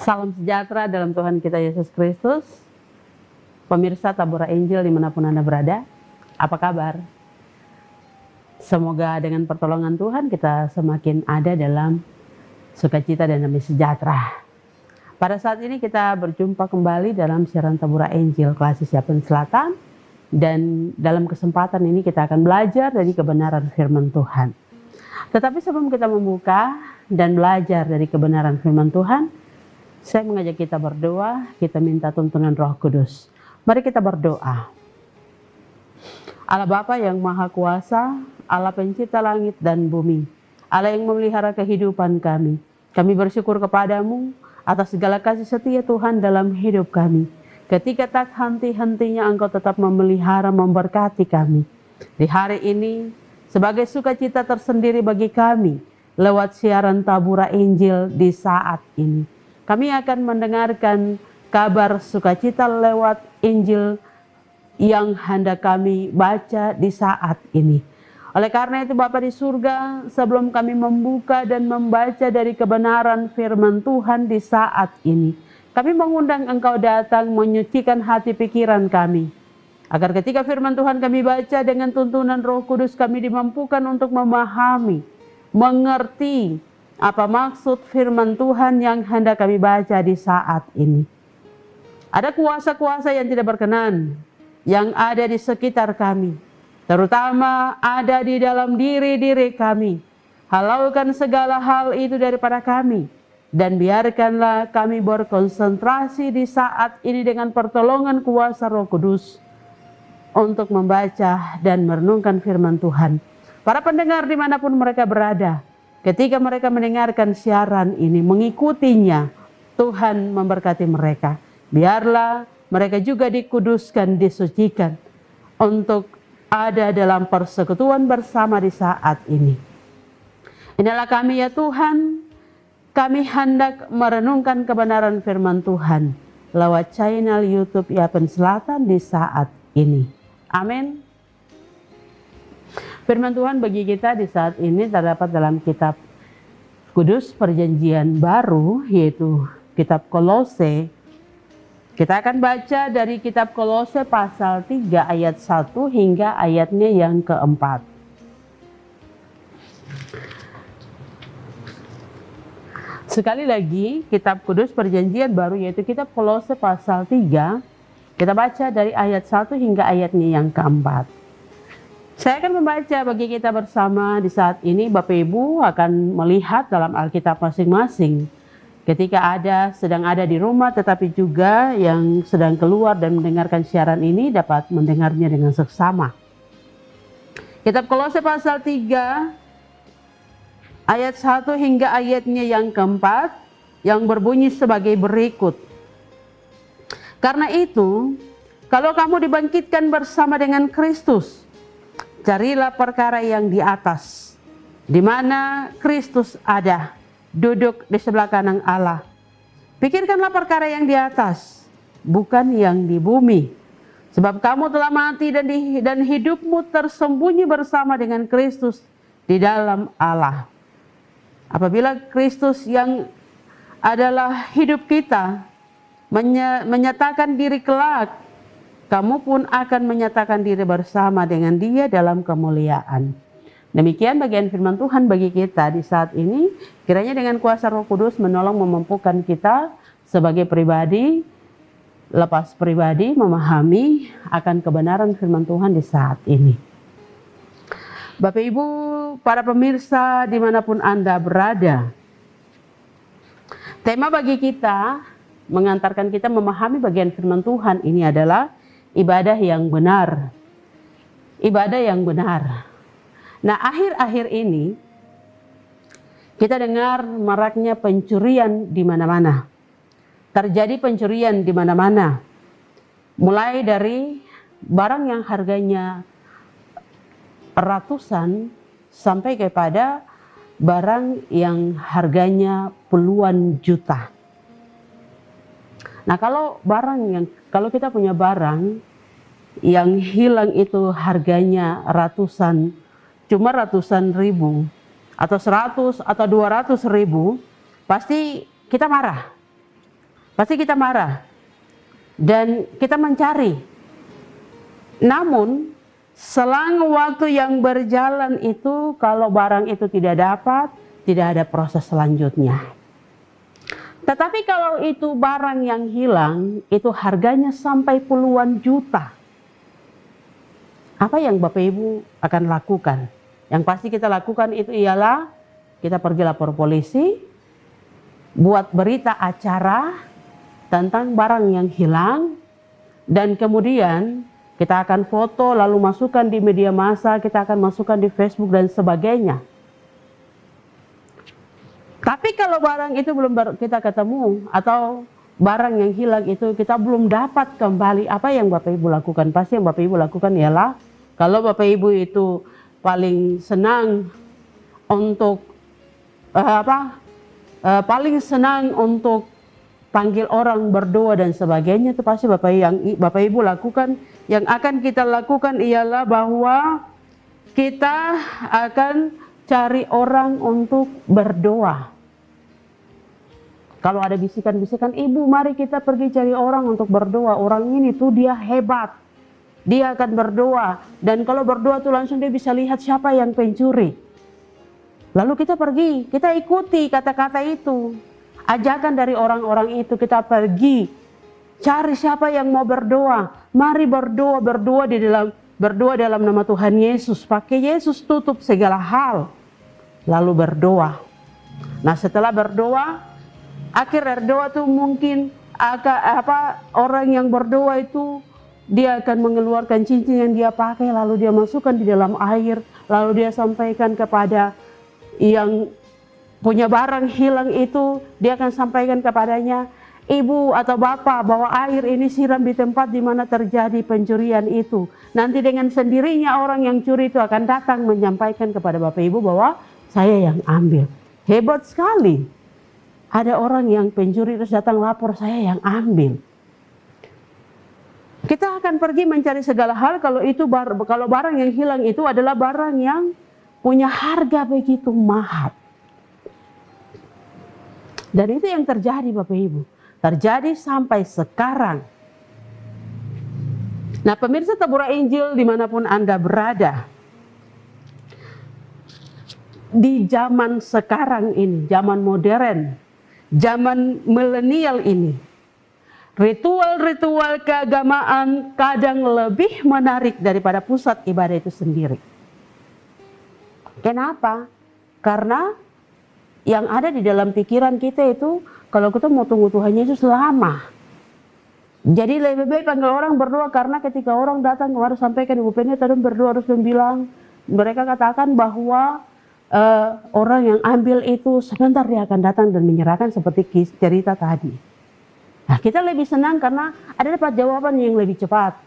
Salam sejahtera dalam Tuhan kita Yesus Kristus. Pemirsa Tabura Injil dimanapun Anda berada, apa kabar? Semoga dengan pertolongan Tuhan kita semakin ada dalam sukacita dan damai sejahtera. Pada saat ini kita berjumpa kembali dalam siaran Tabura Injil kelas Yapen Selatan. Dan dalam kesempatan ini kita akan belajar dari kebenaran firman Tuhan. Tetapi sebelum kita membuka dan belajar dari kebenaran firman Tuhan, saya mengajak kita berdoa, kita minta tuntunan Roh Kudus. Mari kita berdoa. Allah Bapa yang Maha Kuasa, Allah Pencipta langit dan bumi, Allah yang memelihara kehidupan kami. Kami bersyukur kepadamu atas segala kasih setia Tuhan dalam hidup kami. Ketika tak henti-hentinya Engkau tetap memelihara, memberkati kami. Di hari ini, sebagai sukacita tersendiri bagi kami, lewat siaran Tabura Injil di saat ini. Kami akan mendengarkan kabar sukacita lewat Injil yang hendak kami baca di saat ini. Oleh karena itu Bapa di surga, sebelum kami membuka dan membaca dari kebenaran firman Tuhan di saat ini, kami mengundang Engkau datang menyucikan hati pikiran kami. Agar ketika firman Tuhan kami baca dengan tuntunan Roh Kudus, kami dimampukan untuk memahami, mengerti apa maksud firman Tuhan yang hendak kami baca di saat ini. Ada kuasa-kuasa yang tidak berkenan yang ada di sekitar kami, terutama ada di dalam diri-diri kami. Halaukan segala hal itu daripada kami, dan biarkanlah kami berkonsentrasi di saat ini dengan pertolongan kuasa Roh Kudus untuk membaca dan merenungkan firman Tuhan. Para pendengar dimanapun mereka berada, ketika mereka mendengarkan siaran ini, mengikutinya, Tuhan memberkati mereka. Biarlah mereka juga dikuduskan, disucikan untuk ada dalam persekutuan bersama di saat ini. Inilah kami ya Tuhan, kami hendak merenungkan kebenaran firman Tuhan lewat channel YouTube Yapen Selatan di saat ini. Amin. Firman Tuhan bagi kita di saat ini terdapat dalam kitab Kudus Perjanjian Baru, yaitu kitab Kolose. Kita akan baca dari kitab Kolose pasal 3 ayat 1 hingga ayatnya yang keempat. Sekali lagi, kitab Kudus Perjanjian Baru yaitu kitab Kolose pasal 3, kita baca dari ayat 1 hingga ayatnya yang keempat. Saya akan membaca bagi kita bersama di saat ini. Bapak Ibu akan melihat dalam Alkitab masing-masing. Ketika sedang ada di rumah, tetapi juga yang sedang keluar dan mendengarkan siaran ini dapat mendengarnya dengan seksama. Kitab Kolose pasal 3, ayat 1 hingga ayatnya yang keempat, yang berbunyi sebagai berikut. Karena itu, kalau kamu dibangkitkan bersama dengan Kristus, carilah perkara yang di atas, di mana Kristus ada, duduk di sebelah kanan Allah. Pikirkanlah perkara yang di atas, bukan yang di bumi. Sebab kamu telah mati dan hidupmu tersembunyi bersama dengan Kristus di dalam Allah. Apabila Kristus yang adalah hidup kita menyatakan diri kelak, kamu pun akan menyatakan diri bersama dengan Dia dalam kemuliaan. Demikian bagian firman Tuhan bagi kita di saat ini. Kiranya dengan kuasa Roh Kudus menolong memampukan kita sebagai pribadi, lepas pribadi, memahami akan kebenaran firman Tuhan di saat ini. Bapak Ibu, para pemirsa dimanapun Anda berada, tema bagi kita mengantarkan kita memahami bagian firman Tuhan ini adalah ibadah yang benar. Ibadah yang benar. Nah, akhir-akhir ini kita dengar maraknya pencurian di mana-mana. Terjadi pencurian di mana-mana. Mulai dari barang yang harganya ratusan sampai kepada barang yang harganya puluhan juta. Nah, kalau kita punya barang yang hilang itu harganya ratusan, cuma ratusan ribu atau 100 atau 200 ribu, pasti kita marah. Pasti kita marah dan kita mencari. Namun selang waktu yang berjalan itu, kalau barang itu tidak dapat, tidak ada proses selanjutnya. Tetapi kalau itu barang yang hilang, itu harganya sampai puluhan juta. Apa yang Bapak Ibu akan lakukan? Yang pasti kita lakukan itu ialah kita pergi lapor polisi, buat berita acara tentang barang yang hilang, dan kemudian kita akan foto lalu masukkan di media massa, kita akan masukkan di Facebook dan sebagainya. Tapi kalau barang itu belum kita ketemu atau barang yang hilang itu kita belum dapat kembali, apa yang Bapak Ibu lakukan? Pasti yang Bapak Ibu lakukan ialah, kalau Bapak Ibu itu paling senang untuk paling senang untuk panggil orang berdoa dan sebagainya, itu pasti Bapak Ibu lakukan. Yang akan kita lakukan ialah bahwa kita akan cari orang untuk berdoa. Kalau ada bisikan-bisikan, ibu mari kita pergi cari orang untuk berdoa, orang ini tuh dia hebat, dia akan berdoa, dan kalau berdoa tuh langsung dia bisa lihat siapa yang pencuri. Lalu kita pergi, kita ikuti kata-kata itu, ajakan dari orang-orang itu, kita pergi cari siapa yang mau berdoa. Mari berdoa dalam nama Tuhan Yesus, pakai Yesus tutup segala hal, lalu berdoa. Nah setelah berdoa, akhir berdoa tuh mungkin orang yang berdoa itu dia akan mengeluarkan cincin yang dia pakai, lalu dia masukkan di dalam air, lalu dia sampaikan kepada yang punya barang hilang itu, dia akan sampaikan kepadanya, ibu atau bapak, bahwa air ini siram di tempat di mana terjadi pencurian itu. Nanti dengan sendirinya orang yang curi itu akan datang menyampaikan kepada bapak ibu bahwa saya yang ambil. Hebat sekali. Ada orang yang pencuri terus datang lapor, saya yang ambil. Kita akan pergi mencari segala hal kalau barang yang hilang itu adalah barang yang punya harga begitu mahal. Dan itu yang terjadi Bapak Ibu. Terjadi sampai sekarang. Nah pemirsa Tabura Injil dimanapun Anda berada. Di zaman sekarang ini, zaman modern, zaman milenial ini, ritual-ritual keagamaan kadang lebih menarik daripada pusat ibadah itu sendiri. Kenapa? Karena yang ada di dalam pikiran kita itu, kalau kita mau tunggu Tuhan Yesus lama. Jadi lebih baik panggil orang berdoa, karena ketika orang datang harus sampaikan Ibu Pendeta dan berdoa, harus bilang, mereka katakan bahwa orang yang ambil itu sebentar dia akan datang dan menyerahkan seperti cerita tadi. Nah kita lebih senang karena ada dapat jawaban yang lebih cepat.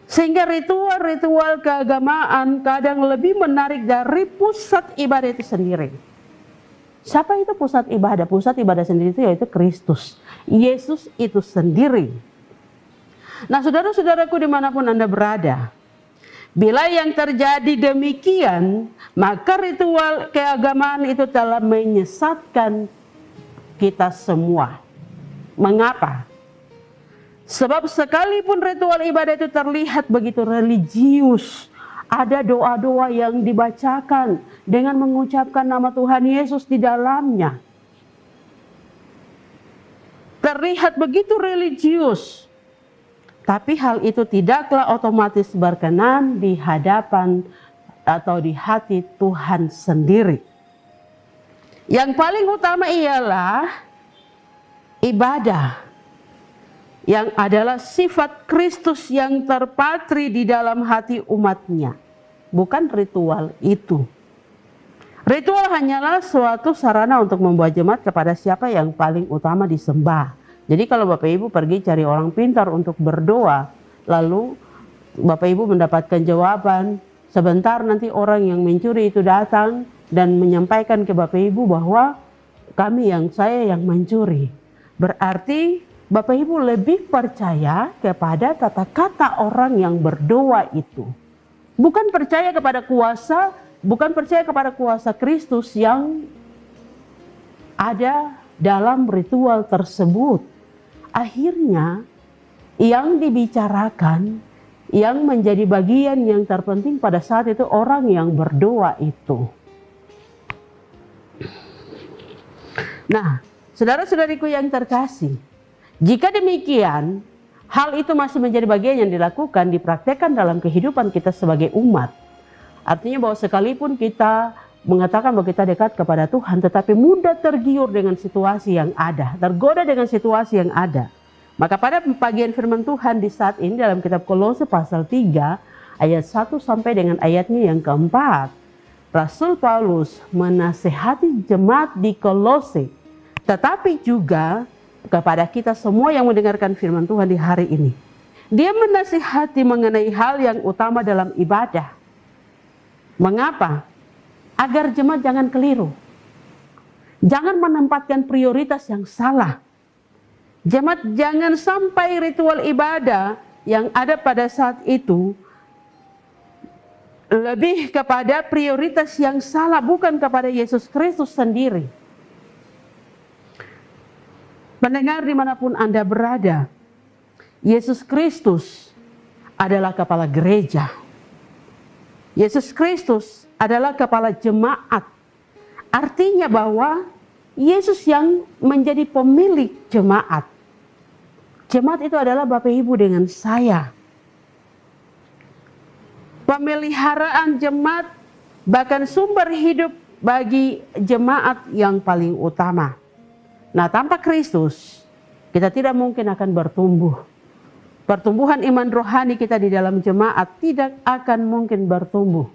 Sehingga ritual-ritual keagamaan kadang lebih menarik dari pusat ibadah itu sendiri. Siapa itu pusat ibadah? Pusat ibadah sendiri itu yaitu Kristus. Yesus itu sendiri. Nah saudara-saudaraku dimanapun Anda berada, bila yang terjadi demikian, maka ritual keagamaan itu telah menyesatkan kita semua. Mengapa? Sebab sekalipun ritual ibadah itu terlihat begitu religius, ada doa-doa yang dibacakan dengan mengucapkan nama Tuhan Yesus di dalamnya. Terlihat begitu religius, tapi hal itu tidaklah otomatis berkenan di hadapan atau di hati Tuhan sendiri. Yang paling utama ialah ibadah, yang adalah sifat Kristus yang terpatri di dalam hati umatnya. Bukan ritual itu. Ritual hanyalah suatu sarana untuk membawa jemaat kepada siapa yang paling utama disembah. Jadi kalau Bapak Ibu pergi cari orang pintar untuk berdoa, lalu Bapak Ibu mendapatkan jawaban, sebentar nanti orang yang mencuri itu datang dan menyampaikan ke Bapak Ibu bahwa saya yang mencuri. Berarti Bapak Ibu lebih percaya kepada kata-kata orang yang berdoa itu. Bukan percaya kepada kuasa, bukan percaya kepada kuasa Kristus yang ada dalam ritual tersebut. Akhirnya yang dibicarakan, yang menjadi bagian yang terpenting pada saat itu orang yang berdoa itu. Nah, saudara-saudariku yang terkasih, jika demikian, hal itu masih menjadi bagian yang dilakukan, dipraktekkan dalam kehidupan kita sebagai umat. Artinya bahwa sekalipun kita mengatakan bahwa kita dekat kepada Tuhan, tetapi mudah tergiur dengan situasi yang ada, tergoda dengan situasi yang ada. Maka pada bagian firman Tuhan di saat ini dalam kitab Kolose pasal 3 ayat 1 sampai dengan ayatnya yang keempat, Rasul Paulus menasihati jemaat di Kolose, tetapi juga kepada kita semua yang mendengarkan firman Tuhan di hari ini. Dia menasihati mengenai hal yang utama dalam ibadah. Mengapa? Agar jemaat jangan keliru. Jangan menempatkan prioritas yang salah. Jemaat jangan sampai ritual ibadah yang ada pada saat itu lebih kepada prioritas yang salah, bukan kepada Yesus Kristus sendiri. Pendengar dimanapun Anda berada, Yesus Kristus adalah kepala gereja. Yesus Kristus adalah kepala jemaat. Artinya bahwa Yesus yang menjadi pemilik jemaat. Jemaat itu adalah Bapak Ibu dengan saya. Pemeliharaan jemaat bahkan sumber hidup bagi jemaat yang paling utama. Nah, tanpa Kristus kita tidak mungkin akan bertumbuh. Pertumbuhan iman rohani kita di dalam jemaat tidak akan mungkin bertumbuh.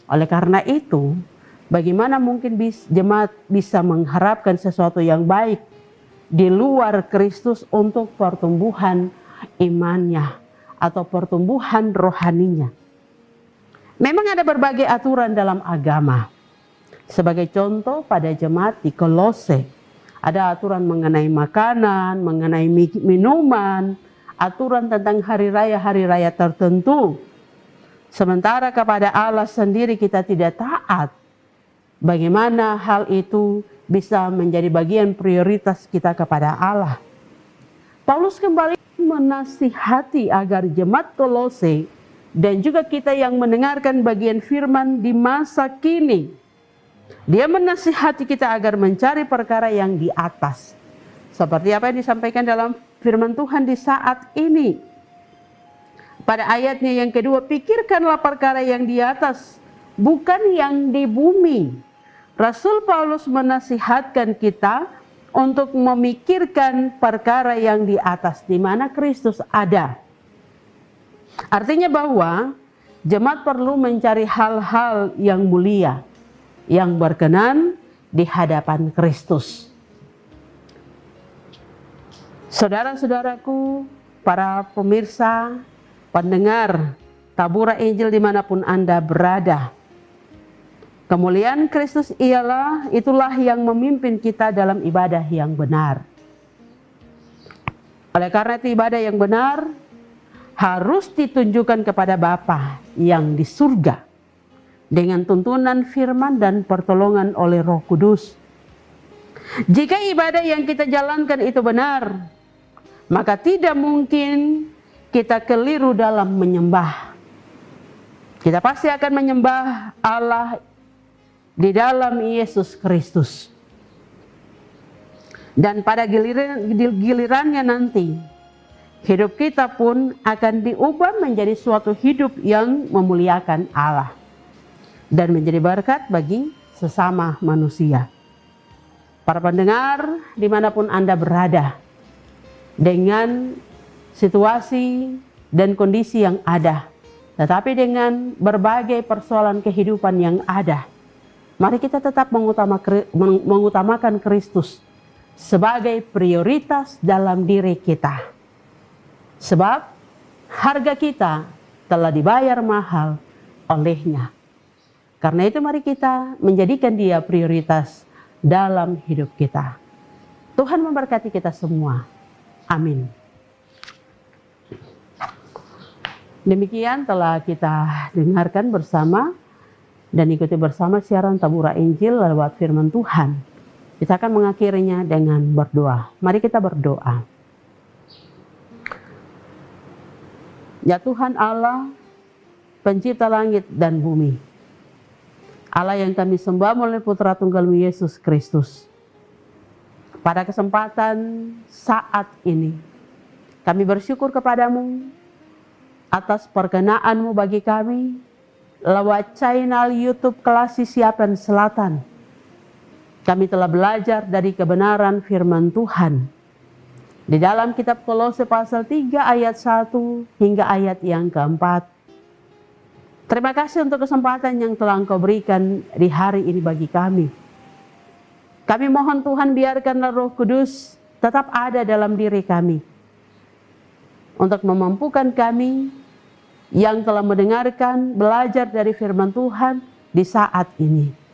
Oleh karena itu, bagaimana mungkin jemaat bisa mengharapkan sesuatu yang baik di luar Kristus untuk pertumbuhan imannya atau pertumbuhan rohaninya? Memang ada berbagai aturan dalam agama. Sebagai contoh pada jemaat di Kolose, ada aturan mengenai makanan, mengenai minuman, aturan tentang hari raya tertentu. Sementara kepada Allah sendiri kita tidak taat. Bagaimana hal itu bisa menjadi bagian prioritas kita kepada Allah? Paulus kembali menasihati agar jemaat Kolose dan juga kita yang mendengarkan bagian firman di masa kini, dia menasihati kita agar mencari perkara yang di atas. Seperti apa yang disampaikan dalam firman Tuhan di saat ini. Pada ayatnya yang kedua, pikirkanlah perkara yang di atas, bukan yang di bumi. Rasul Paulus menasihatkan kita untuk memikirkan perkara yang di atas, di mana Kristus ada. Artinya bahwa jemaat perlu mencari hal-hal yang mulia, yang berkenan di hadapan Kristus. Saudara-saudaraku, para pemirsa, pendengar Tabura Injil dimanapun Anda berada, kemuliaan Kristus itulah yang memimpin kita dalam ibadah yang benar. Oleh karena itu ibadah yang benar harus ditunjukkan kepada Bapa yang di surga dengan tuntunan firman dan pertolongan oleh Roh Kudus. Jika ibadah yang kita jalankan itu benar, maka tidak mungkin kita keliru dalam menyembah. Kita pasti akan menyembah Allah di dalam Yesus Kristus. Dan pada gilirannya nanti, hidup kita pun akan diubah menjadi suatu hidup yang memuliakan Allah dan menjadi berkat bagi sesama manusia. Para pendengar dimanapun Anda berada, dengan situasi dan kondisi yang ada, tetapi dengan berbagai persoalan kehidupan yang ada, mari kita tetap mengutamakan Kristus sebagai prioritas dalam diri kita. Sebab harga kita telah dibayar mahal olehnya. Karena itu mari kita menjadikan Dia prioritas dalam hidup kita. Tuhan memberkati kita semua. Amin. Demikian telah kita dengarkan bersama dan ikuti bersama siaran Tabura Injil lewat firman Tuhan. Kita akan mengakhirinya dengan berdoa. Mari kita berdoa. Ya Tuhan Allah, pencipta langit dan bumi, Allah yang kami sembah melalui Putra Tunggal Yesus Kristus. Pada kesempatan saat ini, kami bersyukur kepadamu atas perkenaanmu bagi kami lewat channel YouTube Kelas Sisiapan Selatan. Kami telah belajar dari kebenaran firman Tuhan di dalam kitab Kolose pasal 3 ayat 1 hingga ayat yang keempat. Terima kasih untuk kesempatan yang telah Engkau berikan di hari ini bagi kami. Kami mohon Tuhan biarkanlah Roh Kudus tetap ada dalam diri kami untuk memampukan kami yang telah mendengarkan, belajar dari firman Tuhan di saat ini.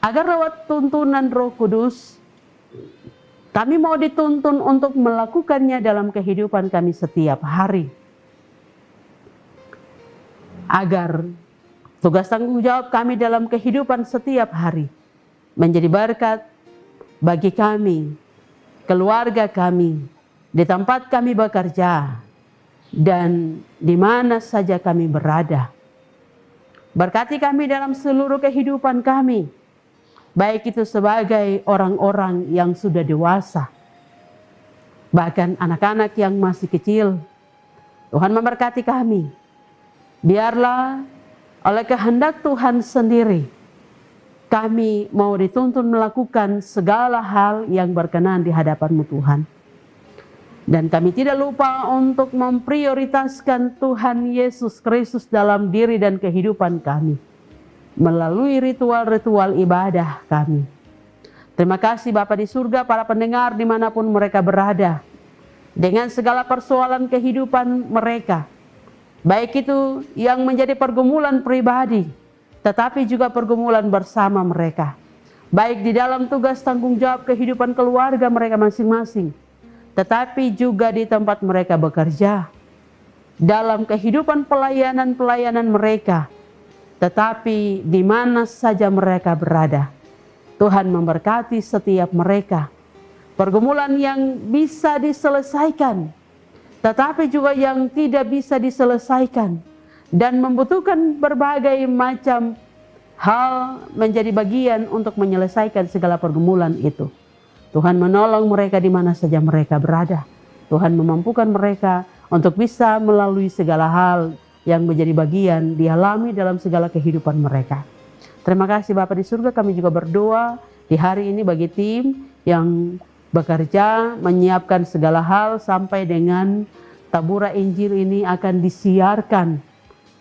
Agar lewat tuntunan Roh Kudus, kami mau dituntun untuk melakukannya dalam kehidupan kami setiap hari. Agar tugas tanggung jawab kami dalam kehidupan setiap hari menjadi berkat bagi kami, keluarga kami, di tempat kami bekerja, dan di mana saja kami berada. Berkati kami dalam seluruh kehidupan kami, baik itu sebagai orang-orang yang sudah dewasa, bahkan anak-anak yang masih kecil. Tuhan memberkati kami. Biarlah oleh kehendak Tuhan sendiri, kami mau dituntun melakukan segala hal yang berkenan di hadapan-Mu Tuhan. Dan kami tidak lupa untuk memprioritaskan Tuhan Yesus Kristus dalam diri dan kehidupan kami melalui ritual-ritual ibadah kami. Terima kasih Bapa di surga, para pendengar dimanapun mereka berada, dengan segala persoalan kehidupan mereka, baik itu yang menjadi pergumulan pribadi, tetapi juga pergumulan bersama mereka, baik di dalam tugas tanggung jawab kehidupan keluarga mereka masing-masing, tetapi juga di tempat mereka bekerja, dalam kehidupan pelayanan-pelayanan mereka, tetapi di mana saja mereka berada. Tuhan memberkati setiap mereka. Pergumulan yang bisa diselesaikan, tetapi juga yang tidak bisa diselesaikan, dan membutuhkan berbagai macam hal menjadi bagian untuk menyelesaikan segala pergumulan itu. Tuhan menolong mereka di mana saja mereka berada. Tuhan memampukan mereka untuk bisa melalui segala hal yang menjadi bagian dialami dalam segala kehidupan mereka. Terima kasih Bapa di surga, kami juga berdoa di hari ini bagi tim yang bekerja menyiapkan segala hal sampai dengan Tabura Injil ini akan disiarkan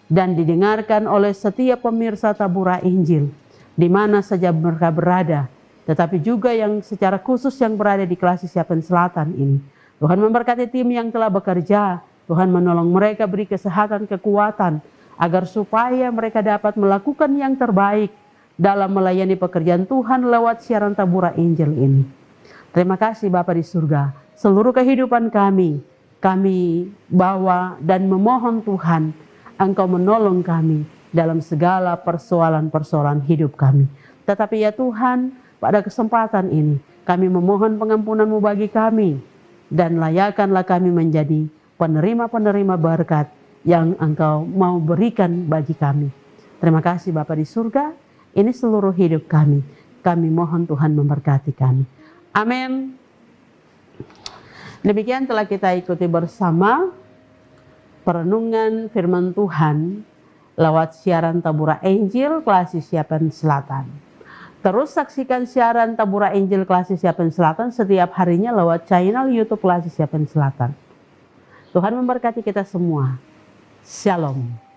dan didengarkan oleh setiap pemirsa Tabura Injil di mana saja mereka berada, tetapi juga yang secara khusus yang berada di Kelas Sisiapan Selatan ini. Tuhan memberkati tim yang telah bekerja. Tuhan menolong mereka, beri kesehatan, kekuatan, agar supaya mereka dapat melakukan yang terbaik dalam melayani pekerjaan Tuhan lewat siaran Tabura Injil ini. Terima kasih Bapa di surga. Seluruh kehidupan kami bawa dan memohon Tuhan, Engkau menolong kami dalam segala persoalan-persoalan hidup kami. Tetapi ya Tuhan, pada kesempatan ini kami memohon pengampunan-Mu bagi kami, dan layakkanlah kami menjadi penerima-penerima berkat yang Engkau mau berikan bagi kami. Terima kasih Bapa di surga, ini seluruh hidup kami. Kami mohon Tuhan memberkati kami. Amin. Demikian telah kita ikuti bersama perenungan firman Tuhan lewat siaran Tabura Injil Kelas Sisiapan Selatan. Terus saksikan siaran Tabura Injil Kelas Sisiapan Selatan setiap harinya lewat channel YouTube Kelas Sisiapan Selatan. Tuhan memberkati kita semua. Shalom.